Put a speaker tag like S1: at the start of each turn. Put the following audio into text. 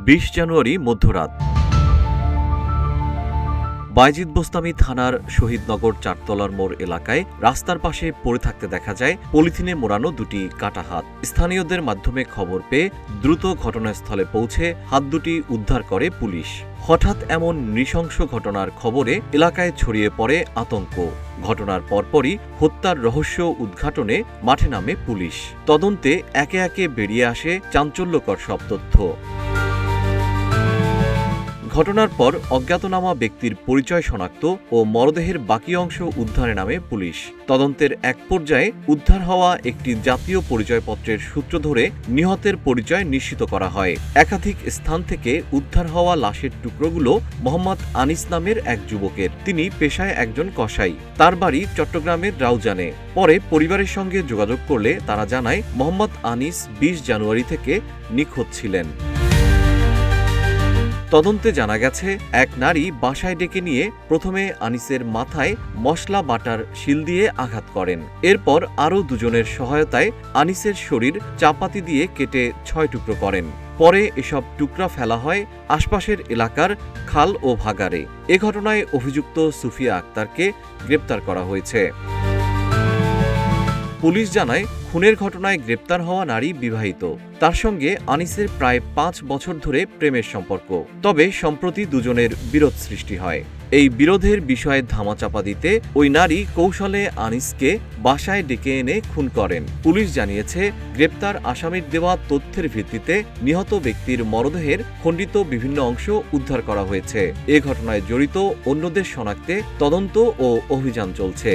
S1: 20 জানুয়ারি মধ্যরাত বায়েজিদ বোস্তামি থানার শহীদনগর চারতলার মোড় এলাকায় রাস্তার পাশে পড়ে থাকতে দেখা যায় পলিথিনে মোড়ানো দুটি কাটা হাত। স্থানীয়দের মাধ্যমে খবর পেয়ে দ্রুত ঘটনাস্থলে পৌঁছে হাত দুটি উদ্ধার করে পুলিশ। হঠাৎ এমন নৃশংস ঘটনার খবরে এলাকায় ছড়িয়ে পড়ে আতঙ্ক। ঘটনার পরপরই হত্যার রহস্য উদ্ঘাটনে মাঠে নামে পুলিশ। তদন্তে একে একে বেরিয়ে আসে চাঞ্চল্যকর সব তথ্য। ঘটনার পর অজ্ঞাতনামা ব্যক্তির পরিচয় শনাক্ত ও মরদেহের বাকি অংশ উদ্ধারে নামে পুলিশ। তদন্তের এক পর্যায়ে উদ্ধার হওয়া একটি জাতীয় পরিচয়পত্রের সূত্র ধরে নিহতের পরিচয় নিশ্চিত করা হয়। একাধিক স্থান থেকে উদ্ধার হওয়া লাশের টুকরোগুলো মোহাম্মদ আনিস নামের এক যুবকের। তিনি পেশায় একজন কসাই। তার বাড়ি চট্টগ্রামের রাউজানে। পরে পরিবারের সঙ্গে যোগাযোগ করলে তারা জানায় মোহাম্মদ আনিস 20 জানুয়ারি থেকে নিখোঁজ ছিলেন। তদন্তে জানা গেছে, এক নারী বাসায় ডেকে নিয়ে প্রথমে আনিসের মাথায় মশলা বাটার শিল দিয়ে আঘাত করেন। এরপর আরও দুজনের সহায়তায় আনিসের শরীর চাপাতি দিয়ে কেটে 6 টুকরো করেন। পরে এসব টুকরা ফেলা হয় আশপাশের এলাকার খাল ও ভাগাড়ে। এ ঘটনায় অভিযুক্ত সুফিয়া আক্তারকে গ্রেপ্তার করা হয়েছে। পুলিশ জানায়, খুনের ঘটনায় গ্রেপ্তার হওয়া নারী বিবাহিত। তার সঙ্গে আনিসের প্রায় 5 বছর ধরে প্রেমের সম্পর্ক। তবে সম্প্রতি দুজনের বিরোধ সৃষ্টি হয়। এই বিরোধের বিষয়ে ধামাচাপা দিতে ওই নারী কৌশলে আনিসকে বাসায় ডেকে এনে খুন করেন। পুলিশ জানিয়েছে, গ্রেপ্তার আসামির দেওয়া তথ্যের ভিত্তিতে নিহত ব্যক্তির মরদেহের খণ্ডিত বিভিন্ন অংশ উদ্ধার করা হয়েছে। এ ঘটনায় জড়িত অন্যদের শনাক্তে তদন্ত ও অভিযান চলছে।